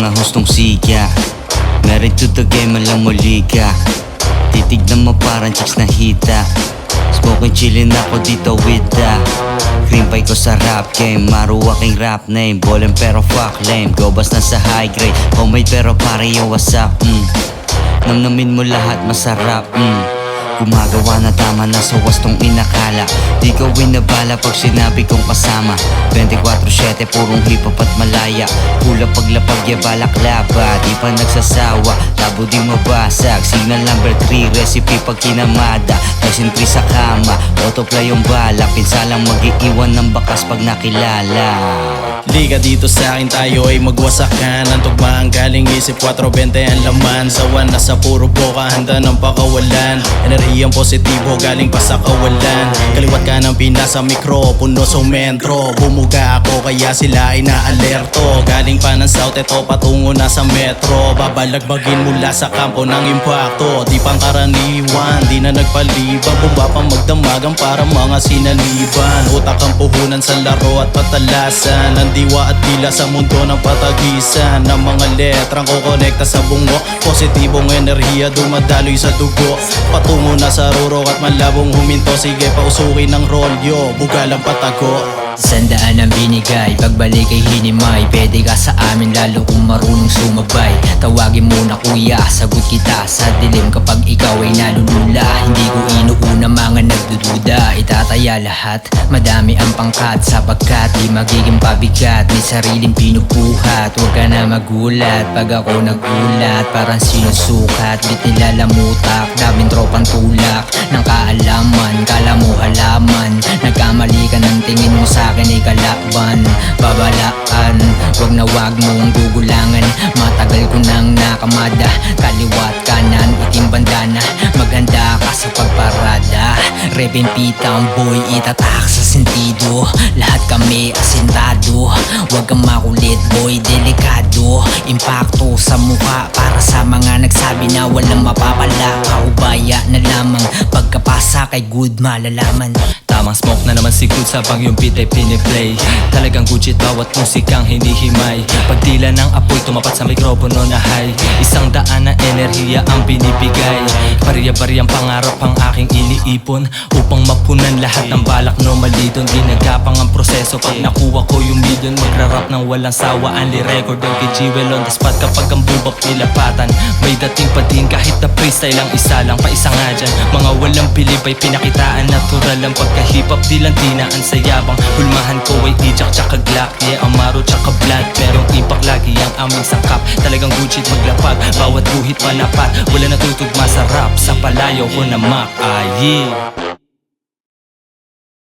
mga hustong siga. Married to the game, alam mo liga. Titignan mo parang chicks na hita. Smoking chillin' ako dito with the cream pie ko sa rap game. Maru aking rap name. Ballin' pero fuck lame. Gobas na sa high grade. Homemade pero pare yung whatsapp. Namnamin mo lahat masarap. Gumagawa na tama na sa wastong inakala. Di ko winabala pag sinabi kong kasama. 24/7 purong hip hop at malaya. Pula paglapag ya balaklava. Di pa nagsasawa, labo di mabasag. Signal number 3, recipe pag kinamada. Tyson 3 sa kama, autoplay yung bala. Pinsalang mag-iiwan ng bakas pag nakilala. Liga dito sa akin, tayo ay magwasakan. Ang tugmaan galing isip 420 ang laman. Sawan na sa puro boka, handa ng pakawalan. Enerhiyang positibo galing pa sa kawalan. Kaliwat ka ng pinasa mikro, puno sa mentro. Bumuga ako kaya sila ay naalerto. Galing pa ng south, eto patungo na sa metro. Babalagbagin mula sa kampo ng impacto. Di pang karaniwan, di na nagpalibang. Bumba pang magdamagan para mga sinaliban. Utak ang puhunan sa laro at patalasan. Diwa at dila sa mundo ng patagisan. Ng mga letrang kukonekta sa bungo. Positibong enerhiya dumadaloy sa dugo. Patungo na sa rurok at malabong huminto. Sige pausukin ng rolyo, bugalang patago. Sandaan ang binigay, pagbalik ay hinimay. Pwede ka sa amin lalo kung marunong sumabay. Tawagin mo na kuya, sagot kita sa dilim kapag ikaw ay nalulula. Hindi ko inuuna mga nagdududa. Itataya lahat, madami ang pangkat. Sapagkat di magiging pabigat, may sariling pinupuhat. Huwag ka na magulat pag ako nagulat. Parang sinusukat, bit nilalamutak. Daming tropang tulak ng kaalaman. Kala mo halaman, nagkamali ka ng tingin mo sa akin ay kalaban. Babalaan, wag mong gugulangan. Matagal ko nang nakamada. Kaliwat kanan, itim bandana. Maghanda ka sa pagparada. Repin pitang boy, itatak sa sentido. Lahat kami asintado. Wag kang makulit boy, delikado. Impacto sa mukha para sa mga nagsabi na walang mapapala. Kaubaya na lamang, pagkapasa kay good malalaman. Tamang smoke na naman si Good sa pag yung beat ay piniplay. Talagang gujit bawat musikang hinihimay. Pagdila ng apoy tumapat sa mikropono na high. 100 na enerhiya ang binibigay. Bariya-bariyang pangarap ang aking iniipon. Upang mapunan lahat ng balak no malidon. Ginagapang ang proseso pag nakuha ko yung million. Magrarap ng walang sawa, only record ang Jewel on the spot. Kapag ang bubap nilapatan, may dating pa din kahit na freestyle lang. Isa lang pa isa nga dyan. Mga walang pilip ay pinakitaan. Natural ang pagka-hip-hop, di lang tinaan sa yabang. Hulmahan ko ay ijak tsaka glock. Yeah, amaro tsaka blood. Merong impact lagi ang aming sangkap. Talagang gujit maglapag, bawat guhit manapat. Wala natutugma sa rap, sa palayo ko na Mac. Ah, yeah.